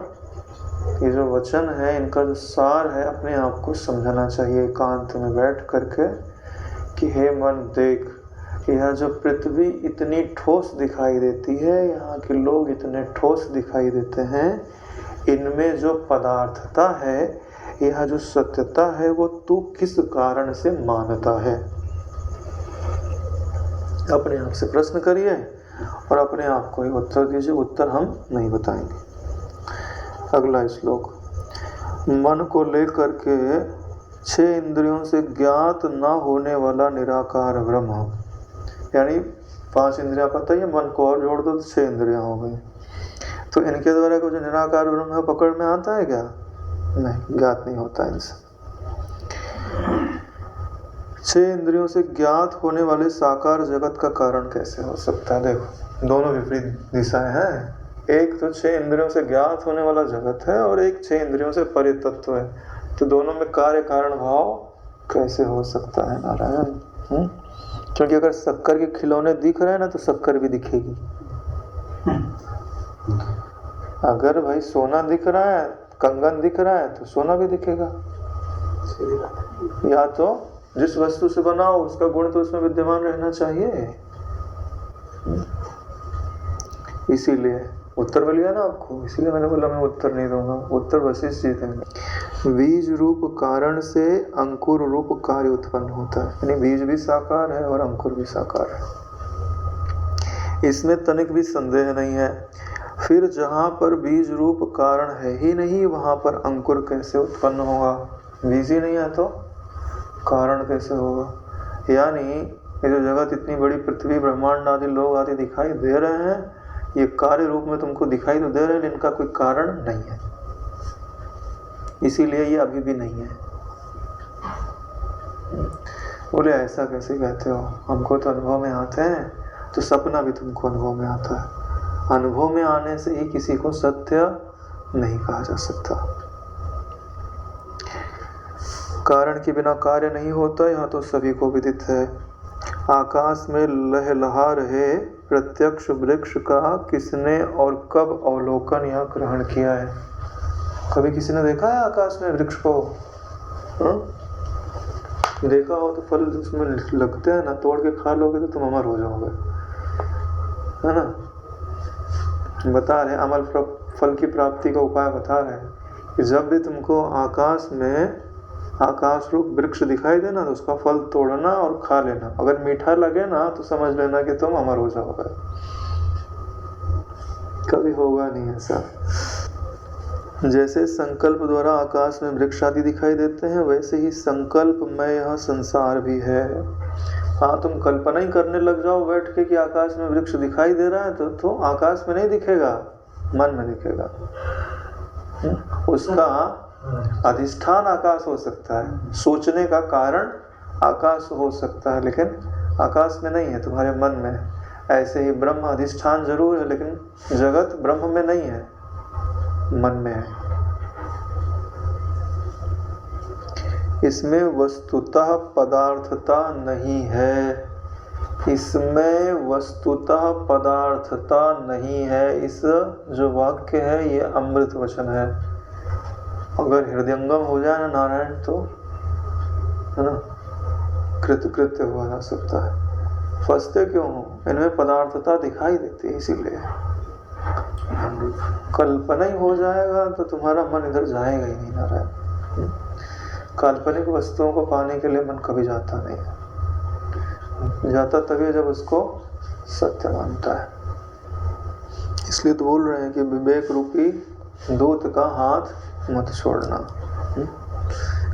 ये जो वचन है इनका जो सार है अपने आप को समझाना चाहिए एकांत में बैठ करके कि हे मन देख, यह जो पृथ्वी इतनी ठोस दिखाई देती है, यहाँ के लोग इतने ठोस दिखाई देते हैं, इनमें जो पदार्थता है, यह जो सत्यता है, वो तू किस कारण से मानता है। अपने आप से प्रश्न करिए और अपने आप को ही उत्तर दीजिए, उत्तर हम नहीं बताएंगे। अगला श्लोक, मन को लेकर के 6 इंद्रियों से ज्ञात न होने वाला निराकार ब्रह्म, यानी 5 इंद्रियां पता ही है, मन को और जोड़ दो तो 6 इंद्रियां हो गई। तो इनके द्वारा को जो निराकार ब्रह्म है पकड़ में आता है क्या? नहीं, ज्ञात नहीं होता इनसे। 6 इंद्रियों से ज्ञात होने वाले साकार जगत का कारण कैसे हो सकता है? देखो, दोनों विपरीत दिशाएं हैं। एक तो 6 इंद्रियों से ज्ञात होने वाला जगत है और एक 6 इंद्रियों से परे तत्व है, तो दोनों में कार्य कारण भाव कैसे हो सकता है नारायण? क्योंकि अगर शक्कर के खिलौने दिख रहे हैं ना तो शक्कर भी दिखेगी। अगर भाई सोना दिख रहा है, कंगन दिख रहा है, तो सोना भी दिखेगा। या तो जिस वस्तु से बना हो उसका गुण तो उसमें विद्यमान रहना चाहिए। इसीलिए उत्तर मिल गया ना आपको, इसीलिए मैंने बोला मैं उत्तर नहीं दूंगा, उत्तर वशिष्ठ जी देंगे। बीज रूप कारण से अंकुर रूप कार्य उत्पन्न होता है, यानी बीज भी साकार है और अंकुर भी साकार है, इसमें तनिक भी संदेह नहीं है। फिर जहाँ पर बीज रूप कारण है ही नहीं, वहाँ पर अंकुर कैसे उत्पन्न होगा? बीज ही नहीं है तो कारण कैसे होगा? यानी ये जो जगत इतनी बड़ी पृथ्वी ब्रह्मांड आदि लोग आदि दिखाई दे रहे हैं, ये कार्य रूप में तुमको दिखाई तो दे रहे हैं, इनका कोई कारण नहीं है। इसीलिए ये अभी भी नहीं है। बोले ऐसा कैसे कहते हो, हमको तो अनुभव में आते हैं, तो सपना भी तुमको अनुभव में आता है। अनुभव में आने से ही किसी को सत्य नहीं कहा जा सकता। कारण के बिना कार्य नहीं होता, यहाँ तो सभी को विदित है। आकाश में लहलहा रहे प्रत्यक्ष वृक्ष का किसने और कब अवलोकन या ग्रहण किया है? कभी किसी ने देखा है आकाश में वृक्ष को? देखा हो तो फल उसमें लगते हैं ना, तोड़ के खा लोगे तो तुम अमर हो जाओगे, है ना। बता रहे अमल फल की प्राप्ति का उपाय बता रहे हैं कि जब भी तुमको आकाश में आकाश रूप वृक्ष दिखाई देना तो उसका फल तोड़ना और खा लेना। अगर मीठा लगे ना तो समझ लेना कि तुम अमर हो जाओगे। कभी होगा नहीं ऐसा। जैसे संकल्प द्वारा आकाश में वृक्ष आदि दिखाई देते हैं, वैसे ही संकल्प में यह संसार भी है। हाँ, तुम कल्पना ही करने लग जाओ बैठ के कि आकाश में वृक्ष दिखाई दे रहा है, तो आकाश में नहीं दिखेगा, मन में दिखेगा। उसका अधिष्ठान आकाश हो सकता है, सोचने का कारण आकाश हो सकता है, लेकिन आकाश में नहीं है, तुम्हारे मन में। ऐसे ही ब्रह्म अधिष्ठान जरूर है, लेकिन जगत ब्रह्म में नहीं है, मन में है। इसमें वस्तुतः पदार्थता नहीं है, इसमें वस्तुतः पदार्थता नहीं है। इस जो वाक्य है ये अमृत वचन है। अगर हृदयंगम हो जाए ना नारायण तो, है ना, कृत्य हुआ जा सकता है। फंसते क्यों हो? इनमें पदार्थता दिखाई देती है, इसीलिए। कल्पना ही हो जाएगा तो तुम्हारा मन इधर जाएगा ही नहीं नारायण। काल्पनिक वस्तुओं को पाने के लिए मन कभी जाता नहीं है, जाता तभी जब उसको सत्य मानता है। इसलिए तो बोल रहे हैं कि विवेक रूपी दूत का हाथ मत छोड़ना।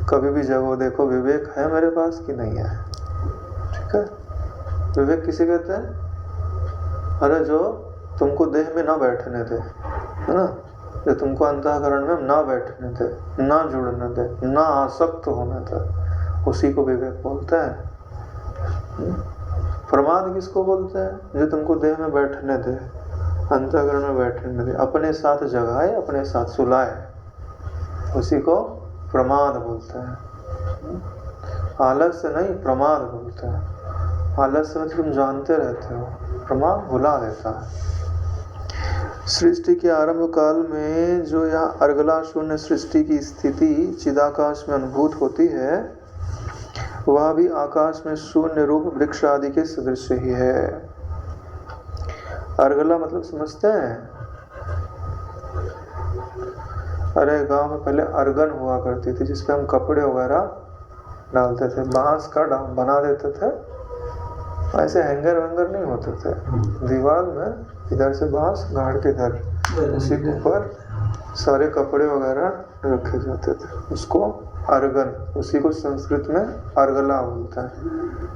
कभी भी जगह देखो विवेक है मेरे पास कि नहीं है, ठीक है। विवेक किसे कहते हैं? अरे जो तुमको देह में ना बैठने दे, है ना, जो तुमको अंतःकरण में ना बैठने दे, ना जुड़ने दे, ना आसक्त होने दे, उसी को विवेक बोलते हैं। प्रमाद किसको बोलते हैं? जो तुमको देह में बैठने दे, अंतःकरण में बैठने दे, अपने साथ जगाए, अपने साथ सुलाए, उसी को प्रमाद बोलते हैं। आलस्य नहीं, प्रमाद बोलते हैं। आलस्य में तुम जानते रहते हो, प्रमाद भुला देता है। सृष्टि के आरंभ काल में जो यहाँ अर्गला शून्य सृष्टि की स्थिति चिदाकाश में अनुभूत होती है, वह भी आकाश में शून्य रूप वृक्ष आदि के सदृश ही है। अर्गला मतलब समझते हैं? अरे गांव में पहले अर्गन हुआ करती थी, जिसपे हम कपड़े वगैरह डालते थे, बांस का बना देते थे। ऐसे हैंगर वैंगर नहीं होते थे, दीवार में इधर से बांस गाड़ के इधर, उसी के ऊपर सारे कपड़े वगैरह रखे जाते थे। उसको अर्गन, उसी को संस्कृत में अर्गला बोलता है,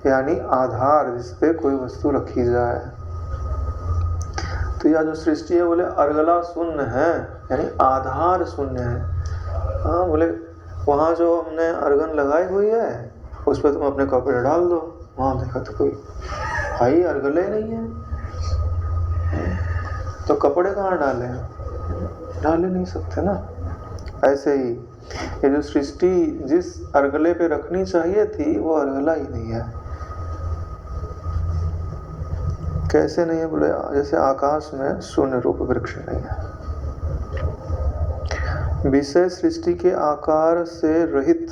यानी आधार जिसपे कोई वस्तु रखी जाए। तो यह जो सृष्टि है बोले अर्गला शून्य है, यानी आधार शून्य है। हाँ बोले वहाँ जो हमने अर्गन लगाई हुई है उस पर तुम अपने कपड़े डाल दो, वहाँ देखा तो कोई भाई अर्गले नहीं है, तो कपड़े कहाँ डाले? डाले नहीं सकते ना। ऐसे ही ये जो सृष्टि जिस अर्गले पे रखनी चाहिए थी वो अर्गला ही नहीं है। कैसे नहीं है? बोले जैसे आकाश में शून्य रूप वृक्ष नहीं है। विषय सृष्टि के आकार से रहित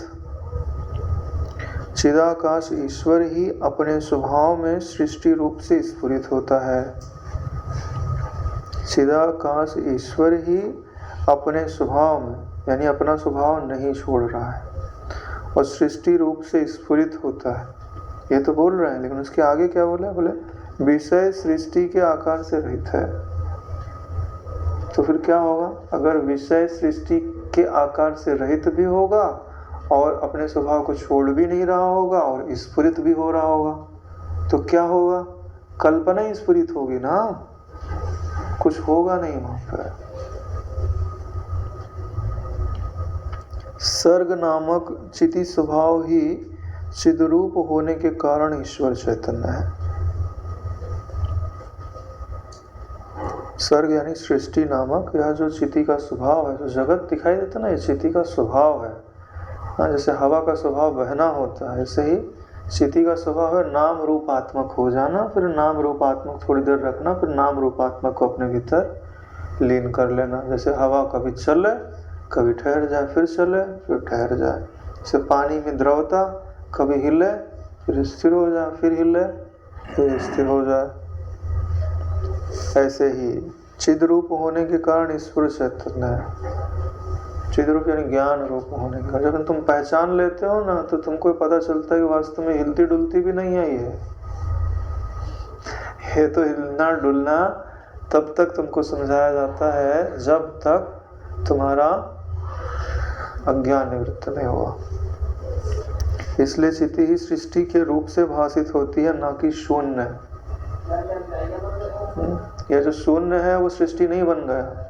चिदाकाश ईश्वर ही अपने स्वभाव में सृष्टि रूप से स्फुरित होता है। चिदाकाश ईश्वर ही अपने स्वभाव में, यानी अपना स्वभाव नहीं छोड़ रहा है और सृष्टि रूप से स्फुरित होता है। ये तो बोल रहे हैं, लेकिन उसके आगे क्या बोला? बोले विषय सृष्टि के आकार से रहित है। तो फिर क्या होगा? अगर विषय सृष्टि के आकार से रहित भी होगा और अपने स्वभाव को छोड़ भी नहीं रहा होगा और स्फुरित भी हो रहा होगा, तो क्या होगा? कल्पना ही स्फुरित होगी ना, कुछ होगा नहीं वहां पर। सर्ग नामक चिति स्वभाव ही चिद्रूप होने के कारण ईश्वर चैतन्य है। सर्ग यानी सृष्टि नामक यह जो चिति का स्वभाव है, जो जगत दिखाई देता ना, ये चिति का स्वभाव है। हाँ, जैसे हवा का स्वभाव बहना होता है, ऐसे ही चिति का स्वभाव है नाम रूपात्मक हो जाना, फिर नाम रूपात्मक थोड़ी देर रखना, फिर नाम रूपात्मक को अपने भीतर लीन कर लेना। जैसे हवा कभी चले, कभी ठहर जाए, फिर चले, फिर ठहर जाए। जैसे पानी में द्रवता, कभी हिले, फिर स्थिर हो जाए, फिर हिले, फिर स्थिर हो जाए। ऐसे ही चिद्रूप होने के कारण ईश्वर चैतन्य है। चिद्रूप यानी ज्ञान रूप होने का। जब तुम पहचान लेते हो ना, तो तुमको पता चलता है कि वास्तव में हिलती डुलती भी नहीं है ये तो हिलना डुलना तब तक तुमको समझाया जाता है जब तक तुम्हारा अज्ञान निवृत्त नहीं हुआ। इसलिए चिति ही सृष्टि के रूप से भाषित होती है, ना कि शून्य। यह जो शून्य है वो सृष्टि नहीं बन गया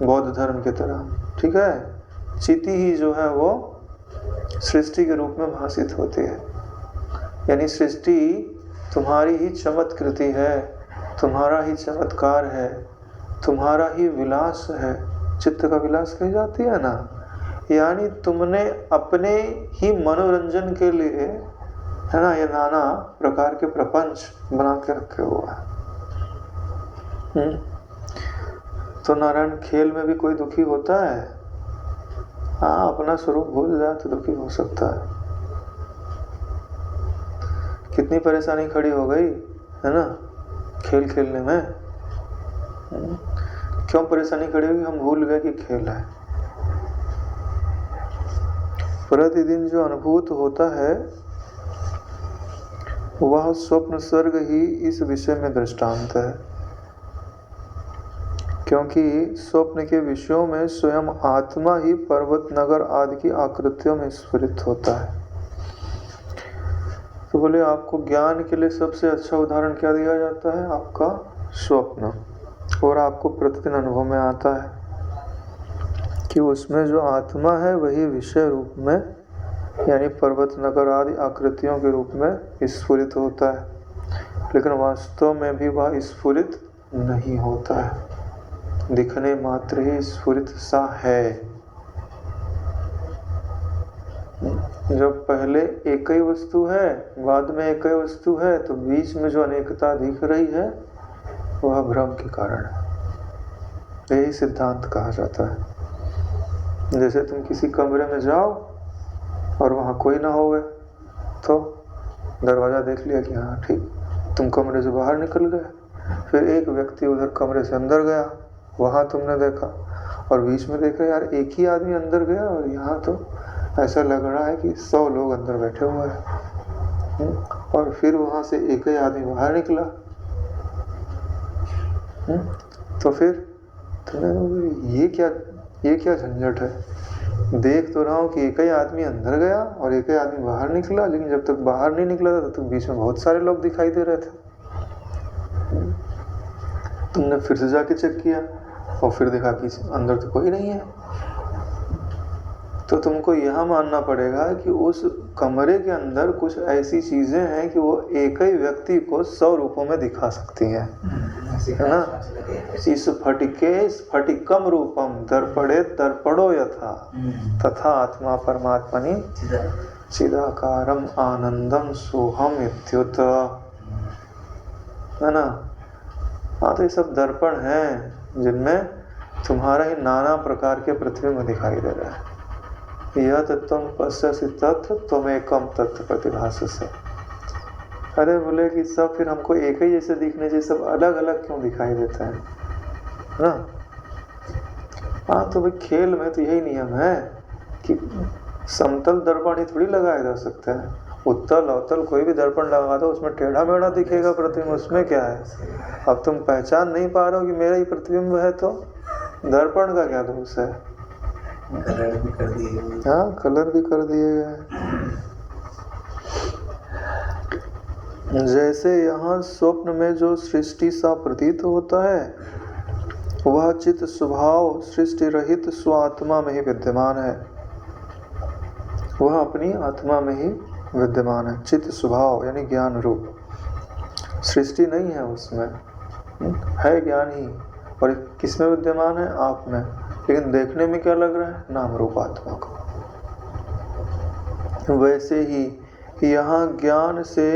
बौद्ध धर्म की तरह, ठीक है। चिति ही जो है वो सृष्टि के रूप में भाषित होती है, यानी सृष्टि तुम्हारी ही चमत्कृति है, तुम्हारा ही चमत्कार है, तुम्हारा ही विलास है। चित्त का विलास कही जाती है ना, यानी तुमने अपने ही मनोरंजन के लिए, है ना, ये नाना प्रकार के प्रपंच बना के रखे हुआ है। तो नारायण खेल में भी कोई दुखी होता है? हाँ, अपना स्वरूप भूल जाए तो दुखी हो सकता है। कितनी परेशानी खड़ी हो गई है ना खेल खेलने में। क्यों परेशानी खड़ी हुई? हम भूल गए कि खेल है। प्रतिदिन जो अनुभूत होता है वह स्वप्न स्वर्ग ही इस विषय में दृष्टांत है, क्योंकि स्वप्न के विषयों में स्वयं आत्मा ही पर्वत नगर आदि की आकृतियों में स्फुरित होता है। तो बोले आपको ज्ञान के लिए सबसे अच्छा उदाहरण क्या दिया जाता है? आपका स्वप्न। और आपको प्रतिदिन अनुभव में आता है कि उसमें जो आत्मा है वही विषय रूप में, यानी पर्वत नगर आदि आकृतियों के रूप में स्फुरित होता है, लेकिन वास्तव में भी वह स्फुरित नहीं होता है, दिखने मात्र ही स्फुरित सा है। जब पहले एक ही वस्तु है, बाद में एक ही वस्तु है, तो बीच में जो अनेकता दिख रही है वह भ्रम के कारण है। यही सिद्धांत कहा जाता है। जैसे तुम किसी कमरे में जाओ और वहाँ कोई ना होवे, तो दरवाज़ा देख लिया कि हाँ ठीक, तुम कमरे से बाहर निकल गए। फिर एक व्यक्ति उधर कमरे से अंदर गया, वहाँ तुमने देखा, और बीच में देखा यार एक ही आदमी अंदर गया और यहाँ तो ऐसा लग रहा है कि 100 लोग अंदर बैठे हुए हैं। और फिर वहाँ से एक ही आदमी बाहर निकला। तो फिर तुमने ये क्या झंझट है? देख तो रहा हूँ कि एक ही आदमी अंदर गया और एक ही आदमी बाहर निकला, लेकिन जब तक बाहर नहीं निकला था तब तक बीच में बहुत सारे लोग दिखाई दे रहे थे। तुमने फिर से जाके चेक किया और फिर देखा कि अंदर तो कोई नहीं है। तो तुमको यह मानना पड़ेगा कि उस कमरे के अंदर कुछ ऐसी चीजें हैं कि वो एक ही व्यक्ति को 100 रूपों में दिखा सकती हैं, है ना। इस फटिके स्फटिकम रूपम दर्पणे दर्पणो यथा तथा आत्मा परमात्मनि चिदाकारम आनंदम सोहम इत्युत, है ना। हाँ, तो ये सब दर्पण हैं जिनमें तुम्हारा ही नाना प्रकार के प्रतिबिंब दिखाई दे रहा है। यह तत्व पश्यसि तत्र त्वमेकम तत्र प्रतिभाससे। अरे बोले कि सब फिर हमको एक ही जैसे दिखने चाहिए, सब अलग अलग क्यों दिखाई देता है ना। हाँ, तो भाई खेल में तो यही नियम है कि समतल दर्पण ही थोड़ी लगाया जा सकता है। उत्तल अवतल कोई भी दर्पण लगा दो, उसमें टेढ़ा मेढ़ा दिखेगा प्रतिबिंब, उसमें क्या है। अब तुम पहचान नहीं पा रहे हो कि मेरा ही प्रतिबिंब है, तो दर्पण का क्या दोष है? कलर भी कर दिए। हाँ, कलर भी कर दिए गए। जैसे यहाँ स्वप्न में जो सृष्टि सा प्रतीत होता है वह चित्त स्वभाव सृष्टि रहित स्वात्मा में ही विद्यमान है। वह अपनी आत्मा में ही विद्यमान है। चित्त स्वभाव यानी ज्ञान रूप, सृष्टि नहीं है उसमें, है ज्ञान ही। और किस में विद्यमान है? आप में। लेकिन देखने में क्या लग रहा है? नाम रूप आत्मा को। वैसे ही यहाँ ज्ञान से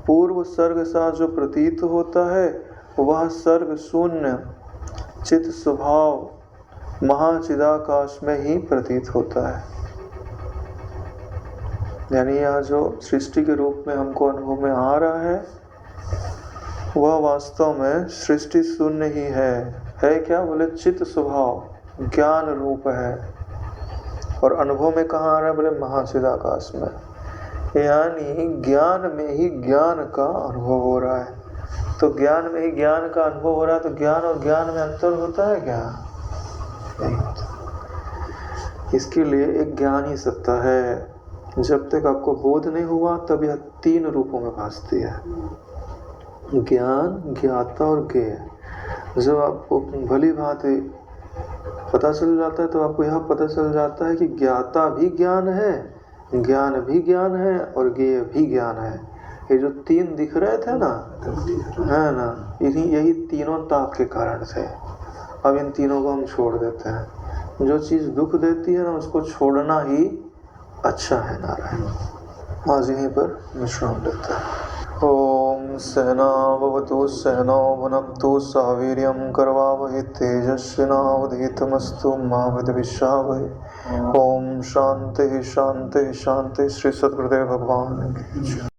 पूर्व सर्ग सा जो प्रतीत होता है वह सर्ग शून्य चित्त स्वभाव महाचिदाकाश में ही प्रतीत होता है। यानी यह जो सृष्टि के रूप में हमको अनुभव में आ रहा है वह वास्तव में सृष्टि शून्य ही है क्या? बोले चित्त स्वभाव ज्ञान रूप है। और अनुभव में कहाँ आ रहा है? बोले महाचिदाकाश में। यानी ज्ञान में ही ज्ञान का अनुभव हो रहा है। तो ज्ञान में ही ज्ञान का अनुभव हो रहा है, तो ज्ञान और ज्ञान में अंतर होता है क्या? नहीं होता। इसके लिए एक ज्ञान ही सत्ता है। जब तक आपको बोध नहीं हुआ तब यह तीन रूपों में भासती है, ज्ञान, ज्ञाता और ज्ञेय। जब आपको भली भांति पता चल जाता है तो आपको यह पता चल जाता है कि ज्ञाता भी ज्ञान है, ज्ञान भी ज्ञान है और ज्ञेय भी ज्ञान है। ये जो तीन दिख रहे थे ना, है ना, यही तीनों ताप के कारण थे। अब इन तीनों को हम छोड़ देते हैं। जो चीज़ दुख देती है ना उसको छोड़ना ही अच्छा है। नारायण। आज यहीं पर विश्राम लेते हैं। ओम सहना भवतु सहनौ भुनक्तु सह वीर्यं करवावहै तेजस्विनावधीतमस्तु मा विद्विषावहै। ओम शांति शांति शांति। श्री सद्गुरुदेव भगवान की जय।